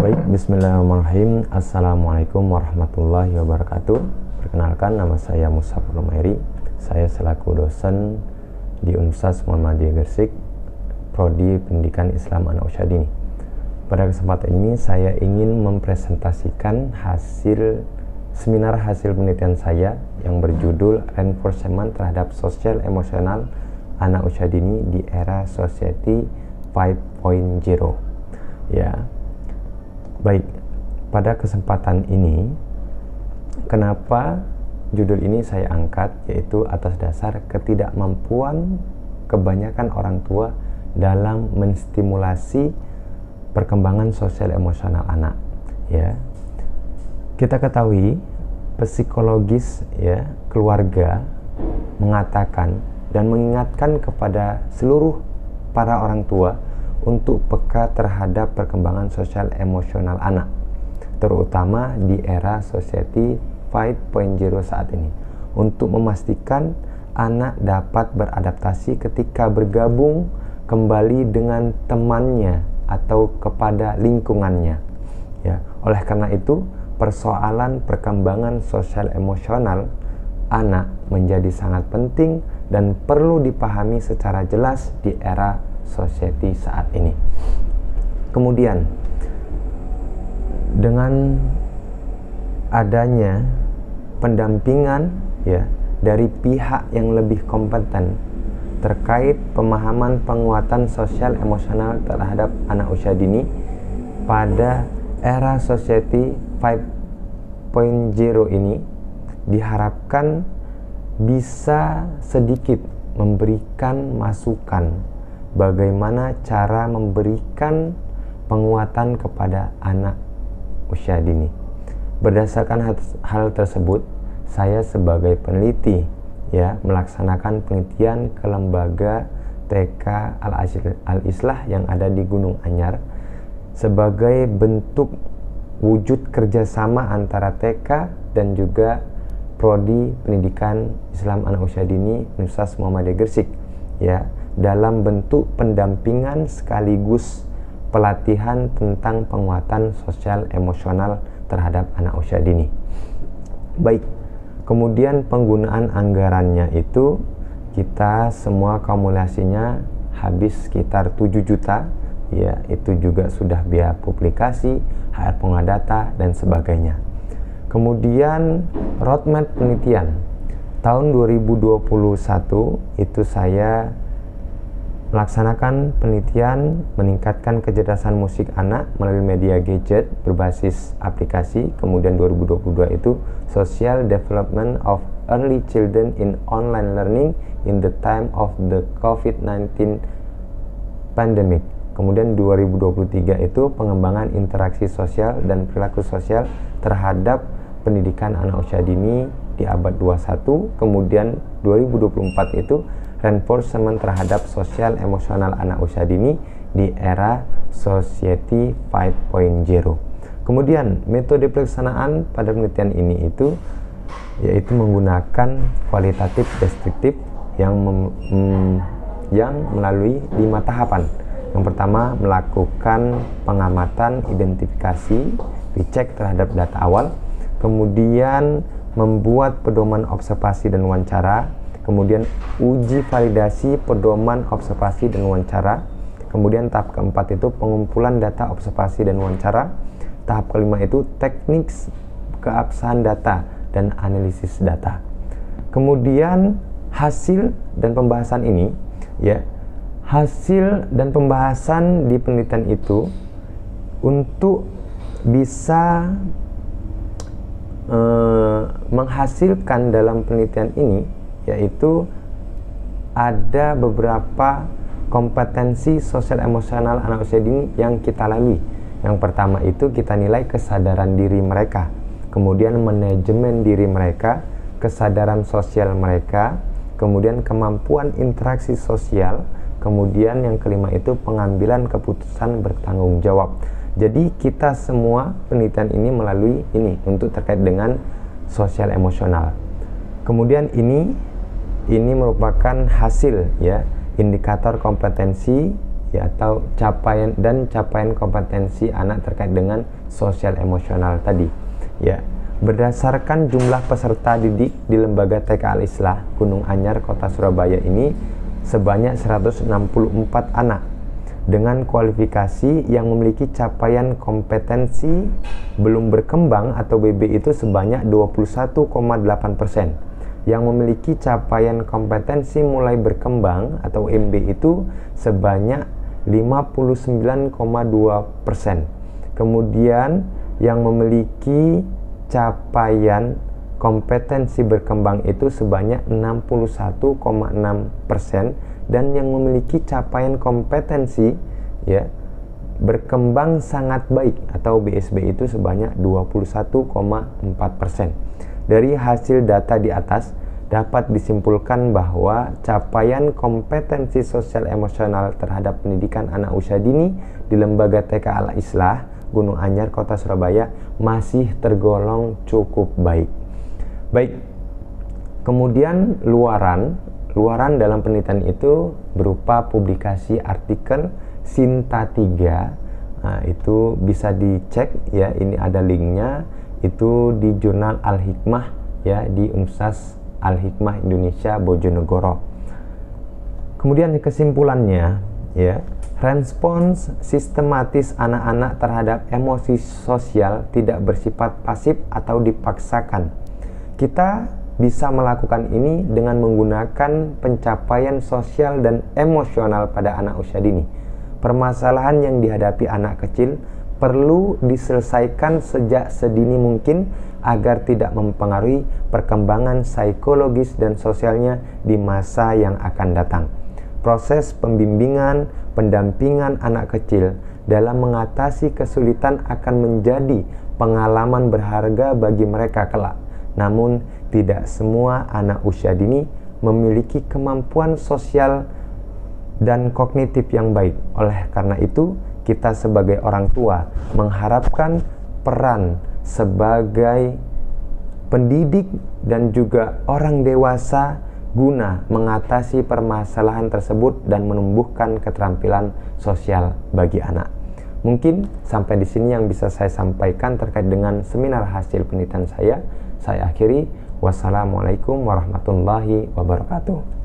Baik, bismillahirrahmanirrahim. Assalamualaikum warahmatullahi wabarakatuh. Perkenalkan, nama saya Musafir Romairi. Saya selaku dosen di Universitas Muhammadiyah Gresik, Prodi Pendidikan Islam Anak Usia Dini. Pada kesempatan ini saya ingin mempresentasikan seminar hasil penelitian saya yang berjudul Reinforcement terhadap Sosial Emosional Anak Usia Dini di Era Society 5.0. Ya. Baik, pada kesempatan ini kenapa judul ini saya angkat, yaitu atas dasar ketidakmampuan kebanyakan orang tua dalam menstimulasi perkembangan sosial emosional anak. Ya, kita ketahui psikologis ya keluarga mengatakan dan mengingatkan kepada seluruh para orang tua untuk peka terhadap perkembangan sosial emosional anak, terutama di era Society 5.0 saat ini, untuk memastikan anak dapat beradaptasi ketika bergabung kembali dengan temannya atau kepada lingkungannya. Ya, oleh karena itu, persoalan perkembangan sosial emosional anak menjadi sangat penting dan perlu dipahami secara jelas di era society saat ini. Kemudian dengan adanya pendampingan ya dari pihak yang lebih kompeten terkait pemahaman penguatan sosial emosional terhadap anak usia dini pada era society 5.0 ini diharapkan bisa sedikit memberikan masukan bagaimana cara memberikan penguatan kepada anak usia dini. Berdasarkan hal tersebut, saya sebagai peneliti ya melaksanakan penelitian ke lembaga TK Al-Islah yang ada di Gunung Anyar sebagai bentuk wujud kerjasama antara TK dan juga Prodi Pendidikan Islam Anak Usia Dini Universitas Muhammadiyah Gresik ya, dalam bentuk pendampingan sekaligus pelatihan tentang penguatan sosial emosional terhadap anak usia dini. Baik, kemudian penggunaan anggarannya itu kita semua kumulasinya habis sekitar 7 juta ya, itu juga sudah biaya publikasi, HR pengadata dan sebagainya. Kemudian roadmap penelitian tahun 2021 itu saya melaksanakan penelitian meningkatkan kecerdasan musik anak melalui media gadget berbasis aplikasi. Kemudian 2022 itu Social Development of Early Children in Online Learning in the Time of the COVID-19 Pandemic. Kemudian 2023 itu pengembangan interaksi sosial dan perilaku sosial terhadap pendidikan anak usia dini di abad 21. Kemudian 2024 itu reinforcement terhadap sosial emosional anak usia dini di era Society 5.0. Kemudian metode pelaksanaan pada penelitian ini itu yaitu menggunakan kualitatif deskriptif yang melalui 5 tahapan. Yang pertama, melakukan pengamatan, identifikasi, dicek terhadap data awal, kemudian membuat pedoman observasi dan wawancara, kemudian uji validasi pedoman observasi dan wawancara. Kemudian tahap keempat itu pengumpulan data observasi dan wawancara. Tahap kelima itu teknik keabsahan data dan analisis data. Kemudian hasil dan pembahasan ini ya, hasil dan pembahasan di penelitian itu untuk bisa menghasilkan dalam penelitian ini yaitu ada beberapa kompetensi sosial emosional anak usia dini yang kita lalui. Yang pertama itu kita nilai kesadaran diri mereka, kemudian manajemen diri mereka, kesadaran sosial mereka, kemudian kemampuan interaksi sosial, kemudian yang kelima itu pengambilan keputusan bertanggung jawab. Jadi kita semua penelitian ini melalui ini untuk terkait dengan sosial emosional. Kemudian ini merupakan hasil ya indikator kompetensi ya, atau capaian kompetensi anak terkait dengan sosial emosional tadi, ya. Berdasarkan jumlah peserta didik di Lembaga TK Al-Islah Gunung Anyar Kota Surabaya ini sebanyak 164 anak dengan kualifikasi yang memiliki capaian kompetensi belum berkembang atau BB itu sebanyak 21,8%, yang memiliki capaian kompetensi mulai berkembang atau MB itu sebanyak 59,2%. Kemudian yang memiliki capaian kompetensi berkembang itu sebanyak 61,6%, dan yang memiliki capaian kompetensi ya berkembang sangat baik atau BSB itu sebanyak 21,4%. Dari hasil data di atas dapat disimpulkan bahwa capaian kompetensi sosial emosional terhadap pendidikan anak usia dini di Lembaga TK Al-Islah Gunung Anyar Kota Surabaya masih tergolong cukup baik. Kemudian luaran dalam penelitian itu berupa publikasi artikel Sinta 3. Nah, itu bisa dicek ya, ini ada linknya, itu di jurnal Al-Hikmah ya, di Universitas Al-Hikmah Indonesia Bojonegoro. Kemudian kesimpulannya ya, respons sistematis anak-anak terhadap emosi sosial tidak bersifat pasif atau dipaksakan. Kita bisa melakukan ini dengan menggunakan pencapaian sosial dan emosional pada anak usia dini. Permasalahan yang dihadapi anak kecil perlu diselesaikan sejak sedini mungkin agar tidak mempengaruhi perkembangan psikologis dan sosialnya di masa yang akan datang. Proses pembimbingan, pendampingan anak kecil dalam mengatasi kesulitan akan menjadi pengalaman berharga bagi mereka kelak. Namun, tidak semua anak usia dini memiliki kemampuan sosial dan kognitif yang baik. Oleh karena itu, kita sebagai orang tua mengharapkan peran sebagai pendidik dan juga orang dewasa guna mengatasi permasalahan tersebut dan menumbuhkan keterampilan sosial bagi anak. Mungkin sampai di sini yang bisa saya sampaikan terkait dengan seminar hasil penelitian saya. Saya akhiri. Wassalamualaikum warahmatullahi wabarakatuh.